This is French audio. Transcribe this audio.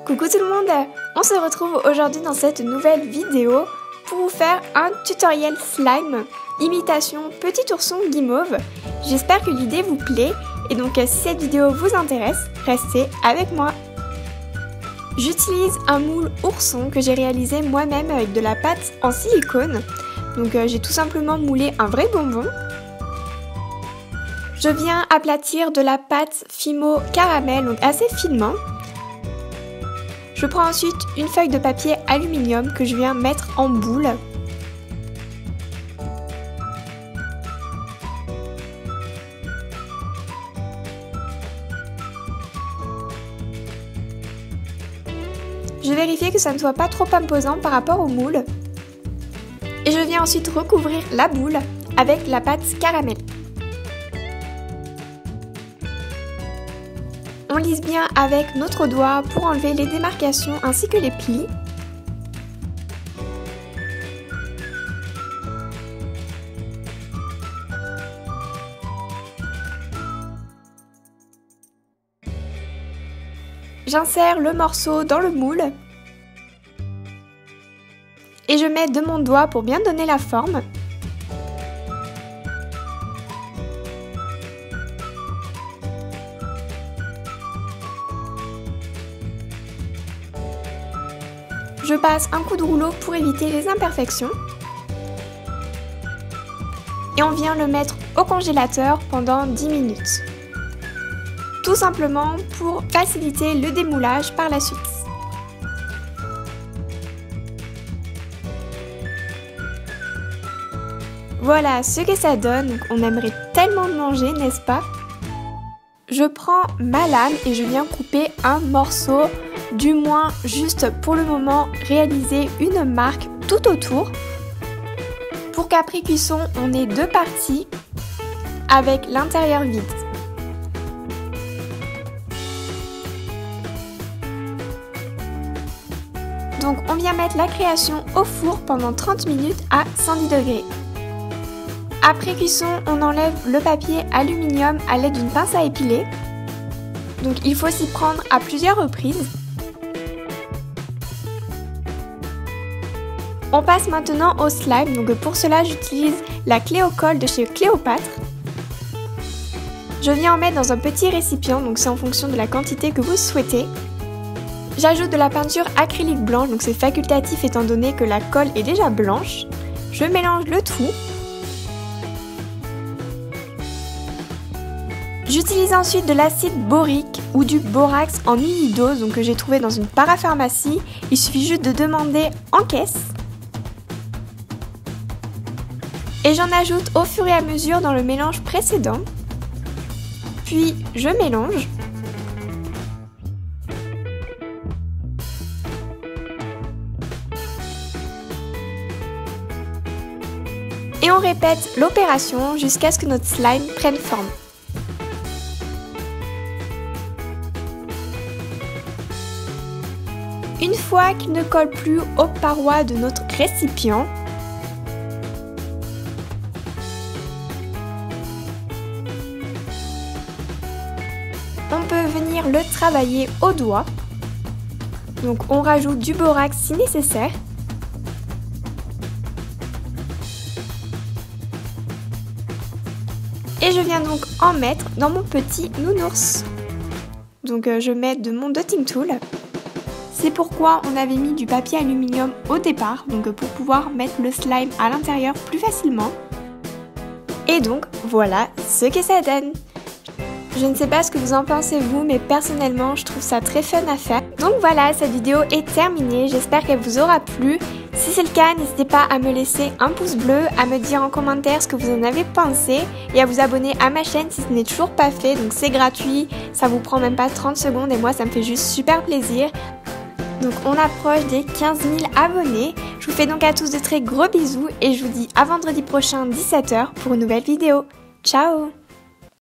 Coucou tout le monde, on se retrouve aujourd'hui dans cette nouvelle vidéo pour vous faire un tutoriel slime, imitation petit ourson guimauve. J'espère que l'idée vous plaît et donc si cette vidéo vous intéresse, restez avec moi. J'utilise un moule ourson que j'ai réalisé moi-même avec de la pâte en silicone. Donc j'ai tout simplement moulé un vrai bonbon. Je viens aplatir de la pâte Fimo caramel, donc assez finement. Je prends ensuite une feuille de papier aluminium que je viens mettre en boule. Je vérifie que ça ne soit pas trop imposant par rapport au moule. Et je viens ensuite recouvrir la boule avec la pâte caramel. On lisse bien avec notre doigt pour enlever les démarcations ainsi que les plis. J'insère le morceau dans le moule et je mets de mon doigt pour bien donner la forme. Je passe un coup de rouleau pour éviter les imperfections. Et on vient le mettre au congélateur pendant 10 minutes. Tout simplement pour faciliter le démoulage par la suite. Voilà ce que ça donne, on aimerait tellement le manger, n'est-ce pas? Je prends ma lame et je viens couper un morceau, du moins juste pour le moment réaliser une marque tout autour. Pour qu'après cuisson on ait deux parties avec l'intérieur vide. Donc on vient mettre la création au four pendant 30 minutes à 110 degrés. Après cuisson, on enlève le papier aluminium à l'aide d'une pince à épiler. Donc il faut s'y prendre à plusieurs reprises. On passe maintenant au slime. Donc pour cela, j'utilise la Cléocolle de chez Cléopâtre. Je viens en mettre dans un petit récipient, donc c'est en fonction de la quantité que vous souhaitez. J'ajoute de la peinture acrylique blanche, donc c'est facultatif étant donné que la colle est déjà blanche. Je mélange le tout. J'utilise ensuite de l'acide borique ou du borax en unidose, donc que j'ai trouvé dans une parapharmacie. Il suffit juste de demander en caisse. Et j'en ajoute au fur et à mesure dans le mélange précédent. Puis je mélange. Et on répète l'opération jusqu'à ce que notre slime prenne forme. Une fois qu'il ne colle plus aux parois de notre récipient, on peut venir le travailler au doigt. Donc on rajoute du borax si nécessaire. Et je viens donc en mettre dans mon petit nounours. Donc je mets de mon dotting tool. C'est pourquoi on avait mis du papier aluminium au départ, donc pour pouvoir mettre le slime à l'intérieur plus facilement. Et donc voilà ce que ça donne. Je ne sais pas ce que vous en pensez vous, mais personnellement je trouve ça très fun à faire. Donc voilà, cette vidéo est terminée, j'espère qu'elle vous aura plu. Si c'est le cas, n'hésitez pas à me laisser un pouce bleu, à me dire en commentaire ce que vous en avez pensé et à vous abonner à ma chaîne si ce n'est toujours pas fait. Donc c'est gratuit, ça vous prend même pas 30 secondes et moi ça me fait juste super plaisir. Donc on approche des 15 000 abonnés. Je vous fais donc à tous de très gros bisous et je vous dis à vendredi prochain 17 h pour une nouvelle vidéo. Ciao!